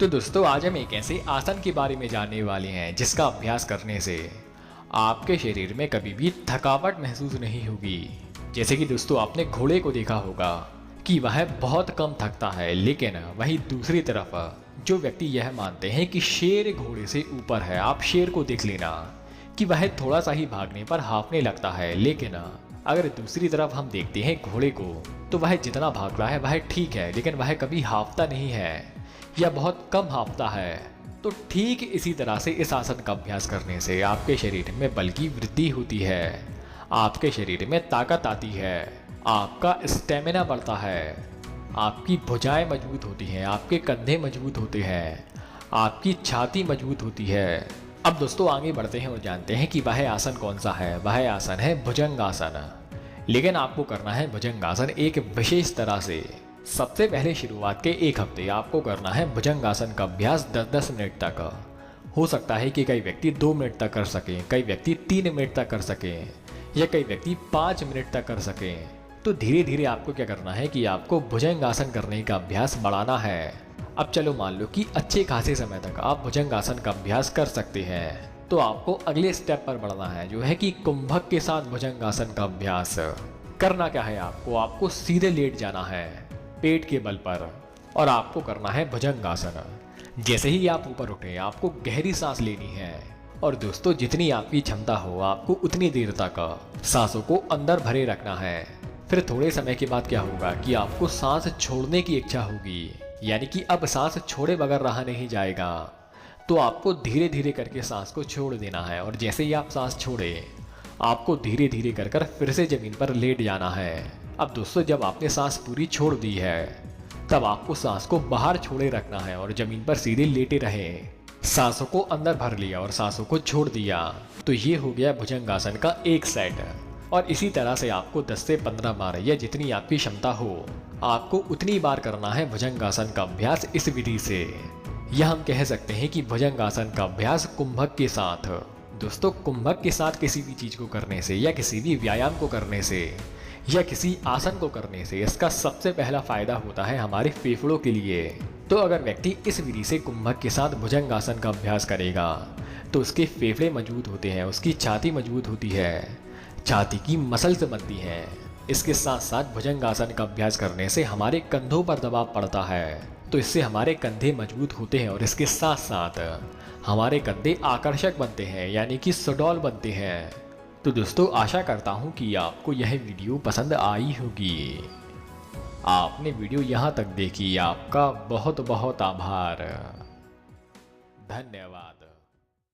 तो दोस्तों आज हम एक ऐसे आसन के बारे में जानने वाले हैं जिसका अभ्यास करने से आपके शरीर में कभी भी थकावट महसूस नहीं होगी। जैसे कि दोस्तों आपने घोड़े को देखा होगा कि वह बहुत कम थकता है, लेकिन वहीं दूसरी तरफ जो व्यक्ति यह मानते हैं कि शेर घोड़े से ऊपर है, आप शेर को देख लेना कि वह थोड़ा सा ही भागने पर हांफने लगता है, लेकिन अगर दूसरी तरफ हम देखते हैं घोड़े को तो वह जितना भाग रहा है वह ठीक है, लेकिन वह कभी हांफता नहीं है या बहुत कम हांफता है। तो ठीक इसी तरह से इस आसन का अभ्यास करने से आपके शरीर में बल की वृद्धि होती है, आपके शरीर में ताकत आती है, आपका स्टेमिना बढ़ता है, आपकी भुजाएं मजबूत होती हैं, आपके कंधे मजबूत होते हैं, आपकी छाती मजबूत होती है। अब दोस्तों आगे बढ़ते हैं और जानते हैं कि वह आसन कौन सा है। वह आसन है भुजंगासन। लेकिन आपको करना है भुजंगासन एक विशेष तरह से। सबसे पहले शुरुआत के एक हफ्ते आपको करना है भुजंगासन का अभ्यास 10-10 मिनट तक। हो सकता है कि कई व्यक्ति 2 मिनट तक कर सकें, कई व्यक्ति 3 मिनट तक कर सकें या कई व्यक्ति 5 मिनट तक कर सकें। तो धीरे धीरे आपको क्या करना है कि आपको भुजंगासन करने का अभ्यास बढ़ाना है। अब चलो मान लो कि अच्छे खासे समय तक आप भुजंगासन का अभ्यास कर सकते हैं, तो आपको अगले स्टेप पर बढ़ना है, जो है कि कुंभक के साथ भुजंगासन का अभ्यास। करना क्या है, आपको सीधे लेट जाना है पेट के बल पर और आपको करना है भुजंगासन। जैसे ही आप ऊपर उठे आपको गहरी सांस लेनी है और दोस्तों जितनी आपकी क्षमता हो आपको उतनी देर तक सांसों को अंदर भरे रखना है। फिर थोड़े समय के बाद क्या होगा कि आपको सांस छोड़ने की इच्छा होगी, यानी कि अब सांस छोड़े बगैर रहा नहीं जाएगा। तो आपको धीरे धीरे करके सांस को छोड़ देना है और जैसे ही आप सांस छोड़े आपको धीरे धीरे कर फिर से जमीन पर लेट जाना है। अब दोस्तों जब आपने सांस पूरी छोड़ दी है तब आपको सांस को बाहर छोड़े रखना है और जमीन पर सीधे लेटे रहे। सांसों को अंदर भर लिया और सांसों को छोड़ दिया। तो ये हो गया भुजंगासन का एक सेट। और इसी तरह से आपको 10 से 15 बार या जितनी आपकी क्षमता हो आपको उतनी बार करना है भुजंगासन का अभ्यास इस विधि से। यह हम कह सकते हैं कि भुजंगासन का अभ्यास कुंभक के साथ। दोस्तों कुंभक के साथ किसी भी चीज को करने से या किसी भी व्यायाम को करने से या किसी आसन को करने से इसका सबसे पहला फायदा होता है हमारे फेफड़ों के लिए। तो अगर व्यक्ति इस विधि से कुंभक के साथ भुजंगासन का अभ्यास करेगा तो उसके फेफड़े मजबूत होते हैं, उसकी छाती मजबूत होती है, छाती की मसल्स बनती हैं। इसके साथ साथ भुजंगासन का अभ्यास करने से हमारे कंधों पर दबाव पड़ता है, तो इससे हमारे कंधे मजबूत होते हैं और इसके साथ साथ हमारे कंधे आकर्षक बनते हैं, यानी कि सुडौल बनते हैं। तो दोस्तों आशा करता हूँ कि आपको यह वीडियो पसंद आई होगी। आपने वीडियो यहाँ तक देखी, आपका बहुत बहुत आभार, धन्यवाद।